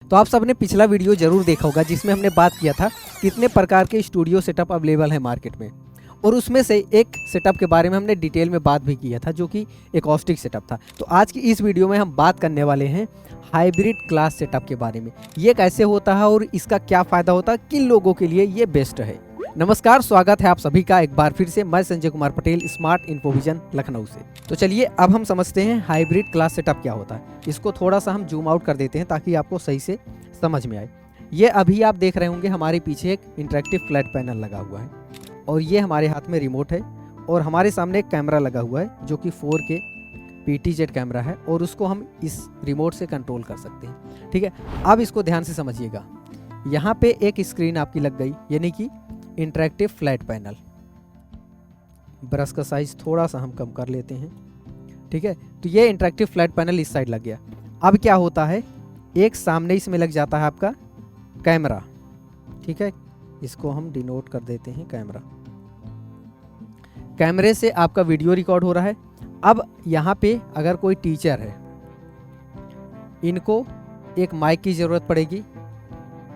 तो आप सबने पिछला वीडियो जरूर देखा होगा जिसमें हमने बात किया था कितने प्रकार के स्टूडियो सेटअप अवेलेबल है मार्केट में, और उसमें से एक सेटअप के बारे में हमने डिटेल में बात भी किया था जो कि एकॉस्टिक सेटअप था। तो आज की इस वीडियो में हम बात करने वाले हैं हाइब्रिड क्लास सेटअप के बारे में। ये कैसे होता है और इसका क्या फ़ायदा होता है, किन लोगों के लिए ये बेस्ट है। नमस्कार, स्वागत है आप सभी का एक बार फिर से। मैं संजय कुमार पटेल, स्मार्ट इन्फोविजन लखनऊ से। तो चलिए अब हम समझते हैं हाइब्रिड क्लास सेटअप क्या होता है। इसको थोड़ा सा हम जूम आउट कर देते हैं ताकि आपको सही से समझ में आए। ये अभी आप देख रहे होंगे हमारे पीछे एक इंटरेक्टिव फ्लैट पैनल लगा हुआ है और ये हमारे हाथ में रिमोट है और हमारे सामने एक कैमरा लगा हुआ है जो कि 4K PTZ कैमरा है और उसको हम इस रिमोट से कंट्रोल कर सकते हैं। ठीक है, अब इसको ध्यान से समझिएगा। यहाँ पे एक स्क्रीन आपकी लग गई, यानी कि इंटरेक्टिव फ्लैट पैनल। ब्रश का साइज थोड़ा सा हम कम कर लेते हैं। ठीक है, तो ये इंटरेक्टिव फ्लैट पैनल इस साइड लग गया। अब क्या होता है, एक सामने इसमें लग जाता है आपका कैमरा। ठीक है, इसको हम डिनोट कर देते हैं कैमरा। कैमरे से आपका वीडियो रिकॉर्ड हो रहा है। अब यहाँ पे अगर कोई टीचर है, इनको एक माइक की ज़रूरत पड़ेगी,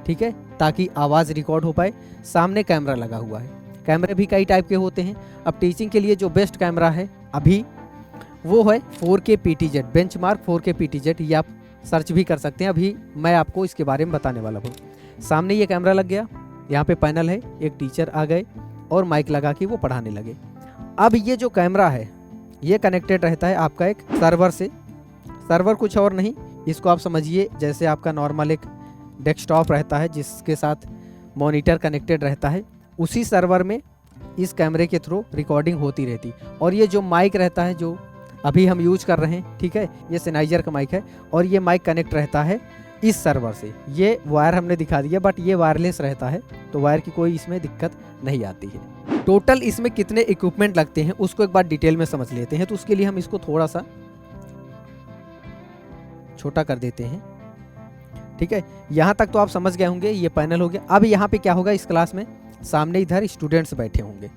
ठीक है, ताकि आवाज़ रिकॉर्ड हो पाए। सामने कैमरा लगा हुआ है। कैमरे भी कई टाइप के होते हैं। अब टीचिंग के लिए जो बेस्ट कैमरा है अभी वो है 4K PTZ, benchmark 4K PTZ। ये आप सर्च भी कर सकते हैं, अभी मैं आपको इसके बारे में बताने वाला हूँ। सामने ये कैमरा लग गया, यहाँ पे पैनल है, एक टीचर आ गए और माइक लगा के वो पढ़ाने लगे। अब ये जो कैमरा है ये कनेक्टेड रहता है आपका एक सर्वर से। सर्वर कुछ और नहीं, इसको आप समझिए जैसे आपका नॉर्मल एक डेस्कटॉप रहता है जिसके साथ मॉनिटर कनेक्टेड रहता है, उसी सर्वर में इस कैमरे के थ्रू रिकॉर्डिंग होती रहती। और ये जो माइक रहता है जो अभी हम यूज कर रहे हैं, ठीक है, ये सेनाइजर का माइक है और ये माइक कनेक्ट रहता है इस सर्वर से। ये वायर हमने दिखा दिया, बट ये वायरलेस रहता है तो वायर की कोई इसमें दिक्कत नहीं आती है। टोटल इसमें कितने इक्विपमेंट लगते हैं उसको एक बार डिटेल में समझ लेते हैं। तो उसके लिए हम इसको थोड़ा सा छोटा कर देते हैं। ठीक है, यहाँ तक तो आप समझ गए होंगे, ये पैनल हो गया। अब यहाँ पे क्या होगा, इस क्लास में सामने इधर स्टूडेंट्स बैठे होंगे।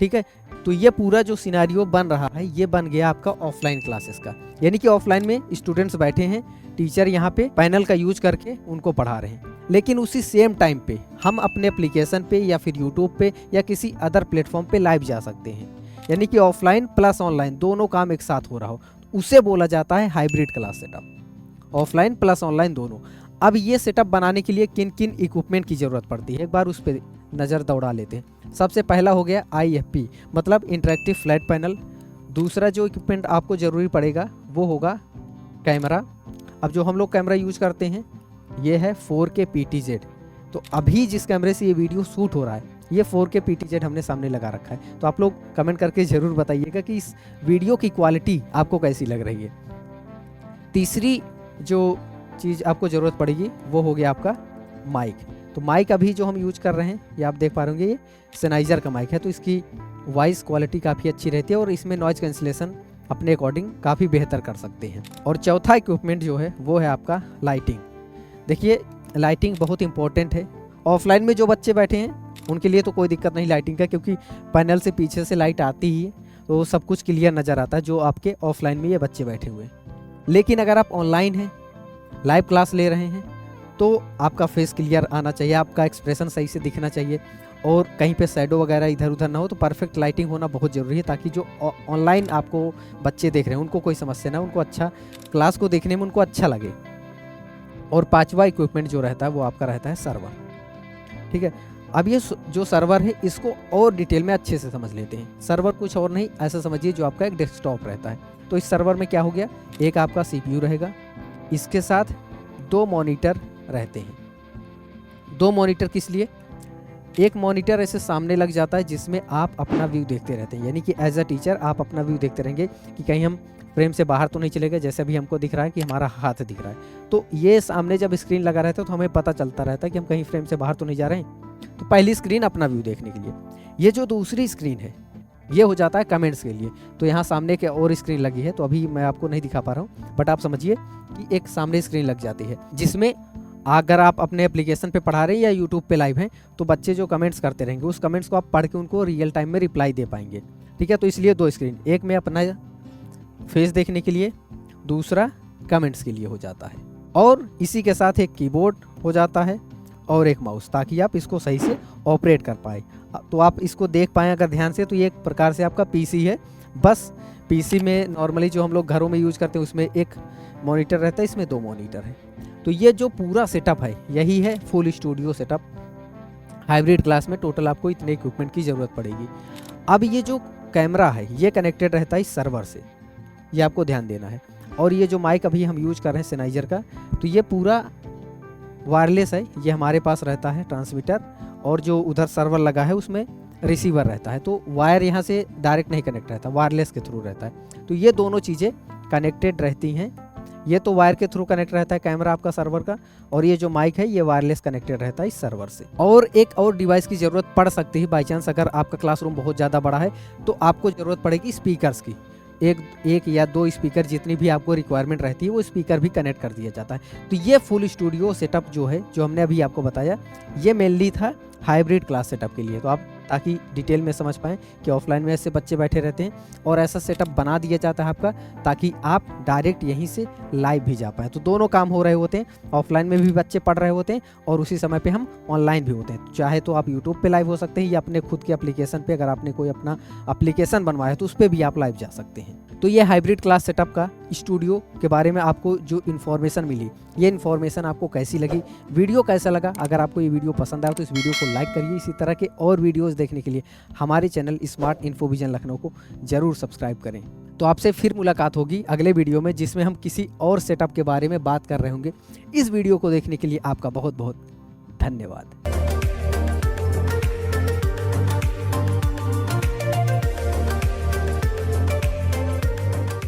ठीक है, तो ये पूरा जो सिनारियो बन रहा है ये बन गया आपका ऑफलाइन क्लासेस का, यानी कि ऑफलाइन में स्टूडेंट्स बैठे हैं, टीचर यहाँ पे पैनल का यूज करके उनको पढ़ा रहे हैं। लेकिन उसी सेम टाइम पे हम अपने एप्लीकेशन पे या फिर यूट्यूब पे या किसी अदर प्लेटफॉर्म पे लाइव जा सकते हैं, यानी कि ऑफलाइन प्लस ऑनलाइन दोनों काम एक साथ हो रहा हो। उसे बोला जाता है hybrid class setup, offline plus online दोनों। अब ये सेटअप बनाने के लिए किन किन इक्विपमेंट की ज़रूरत पड़ती है एक बार उस पर नज़र दौड़ा लेते हैं। सबसे पहला हो गया IFP, मतलब इंटरेक्टिव फ्लैट पैनल। दूसरा जो इक्विपमेंट आपको ज़रूरी पड़ेगा वो होगा कैमरा। अब जो हम लोग कैमरा यूज करते हैं ये है 4K PTZ। तो अभी जिस कैमरे से ये वीडियो शूट हो रहा है ये 4K PTZ हमने सामने लगा रखा है। तो आप लोग कमेंट करके ज़रूर बताइएगा कि इस वीडियो की क्वालिटी आपको कैसी लग रही है। तीसरी जो चीज़ आपको ज़रूरत पड़ेगी वो हो गया आपका माइक। तो माइक अभी जो हम यूज कर रहे हैं ये आप देख पा रहे होंगे, ये सेनाइजर का माइक है, तो इसकी वॉइस क्वालिटी काफ़ी अच्छी रहती है और इसमें नॉइज़ कैंसिलेशन अपने अकॉर्डिंग काफ़ी बेहतर कर सकते हैं। और चौथा इक्विपमेंट जो है वो है आपका लाइटिंग। देखिए, लाइटिंग बहुत इंपॉर्टेंट है। ऑफलाइन में जो बच्चे बैठे हैं उनके लिए तो कोई दिक्कत नहीं लाइटिंग का, क्योंकि पैनल से पीछे से लाइट आती ही है तो सब कुछ क्लियर नज़र आता है जो आपके ऑफलाइन में ये बच्चे बैठे हुए हैं। लेकिन अगर आप ऑनलाइन हैं, लाइव क्लास ले रहे हैं, तो आपका फेस क्लियर आना चाहिए, आपका एक्सप्रेशन सही से दिखना चाहिए और कहीं पे शैडो वगैरह इधर उधर ना हो। तो परफेक्ट लाइटिंग होना बहुत ज़रूरी है ताकि जो ऑनलाइन आपको बच्चे देख रहे हैं उनको कोई समस्या ना, उनको अच्छा क्लास को देखने में उनको अच्छा लगे। और पांचवा इक्विपमेंट जो रहता है वो आपका रहता है सर्वर। ठीक है, अब ये जो सर्वर है इसको और डिटेल में अच्छे से समझ लेते हैं। सर्वर कुछ और नहीं, ऐसा समझिए जो आपका एक डेस्कटॉप रहता है। तो इस सर्वर में क्या हो गया, एक आपका CPU रहेगा, इसके साथ 2 मॉनिटर रहते हैं। 2 मॉनिटर किस लिए, एक मॉनिटर ऐसे सामने लग जाता है जिसमें आप अपना व्यू देखते रहते हैं, यानी कि एज अ टीचर आप अपना व्यू देखते रहेंगे कि कहीं हम फ्रेम से बाहर तो नहीं चले गए। जैसे अभी हमको दिख रहा है कि हमारा हाथ दिख रहा है, तो ये सामने जब स्क्रीन लगा रहता है तो हमें पता चलता रहता है कि हम कहीं फ्रेम से बाहर तो नहीं जा रहे हैं। तो पहली स्क्रीन अपना व्यू देखने के लिए। ये जो दूसरी स्क्रीन है ये हो जाता है कमेंट्स के लिए। तो यहाँ सामने के और स्क्रीन लगी है, तो अभी मैं आपको नहीं दिखा पा रहा हूँ, बट आप समझिए कि एक सामने स्क्रीन लग जाती है जिसमें अगर आप अपने एप्लीकेशन पे पढ़ा रहे हैं या यूट्यूब पे लाइव हैं तो बच्चे जो कमेंट्स करते रहेंगे उस कमेंट्स को आप पढ़ के उनको रियल टाइम में रिप्लाई दे पाएंगे। ठीक है, तो इसलिए 2 स्क्रीन, एक में अपना फेस देखने के लिए, दूसरा कमेंट्स के लिए हो जाता है। और इसी के साथ एक कीबोर्ड हो जाता है और एक माउस, ताकि आप इसको सही से ऑपरेट कर पाए। तो आप इसको देख पाएँ अगर ध्यान से, तो ये एक प्रकार से आपका पीसी है। बस पीसी में नॉर्मली जो हम लोग घरों में यूज़ करते हैं उसमें एक मॉनिटर रहता है, इसमें 2 मॉनिटर है। तो ये जो पूरा सेटअप है यही है full studio setup. Hybrid class में टोटल आपको इतने इक्विपमेंट की ज़रूरत पड़ेगी। अब ये जो कैमरा है ये कनेक्टेड रहता है इस सर्वर से, ये आपको ध्यान देना है। और ये जो माइक अभी हम यूज कर रहे हैं सेनाइजर का, तो ये पूरा वायरलेस है। ये हमारे पास रहता है ट्रांसमीटर, और जो उधर सर्वर लगा है उसमें रिसीवर रहता है। तो वायर यहाँ से डायरेक्ट नहीं कनेक्ट रहता, वायरलेस के थ्रू रहता है। तो ये दोनों चीज़ें कनेक्टेड रहती हैं। ये तो वायर के थ्रू कनेक्ट रहता है कैमरा आपका सर्वर का, और ये जो माइक है ये वायरलेस कनेक्टेड रहता है इस सर्वर से। और एक और डिवाइस की ज़रूरत पड़ सकती है बाई चांस, अगर आपका क्लासरूम बहुत ज़्यादा बड़ा है तो आपको ज़रूरत पड़ेगी स्पीकर्स की। एक या 2 स्पीकर जितनी भी आपको रिक्वायरमेंट रहती है वो स्पीकर भी कनेक्ट कर दिया जाता है। तो ये फुल स्टूडियो सेटअप जो है, जो हमने अभी आपको बताया, ये मेनली था हाइब्रिड क्लास सेटअप के लिए। तो आप ताकि डिटेल में समझ पाएँ कि ऑफलाइन में ऐसे बच्चे बैठे रहते हैं और ऐसा सेटअप बना दिया जाता है आपका, ताकि आप डायरेक्ट यहीं से लाइव भी जा पाएँ। तो दोनों काम हो रहे होते हैं, ऑफलाइन में भी बच्चे पढ़ रहे होते हैं और उसी समय पे हम ऑनलाइन भी होते हैं। चाहे तो आप यूट्यूब पे लाइव हो सकते हैं या अपने खुद के एप्लीकेशन पे, अगर आपने कोई अपना एप्लीकेशन बनवाया है तो उस पर भी आप लाइव जा सकते हैं। तो ये हाइब्रिड क्लास सेटअप का स्टूडियो के बारे में आपको जो इन्फॉर्मेशन मिली, ये इन्फॉर्मेशन आपको कैसी लगी, वीडियो कैसा लगा? अगर आपको ये वीडियो पसंद आया तो इस वीडियो को लाइक करिए। इसी तरह के और वीडियोस देखने के लिए हमारे चैनल स्मार्ट इन्फोविजन लखनऊ को जरूर सब्सक्राइब करें। तो आपसे फिर मुलाकात होगी अगले वीडियो में, जिसमें हम किसी और सेटअप के बारे में बात कर रहे होंगे। इस वीडियो को देखने के लिए आपका बहुत बहुत धन्यवाद।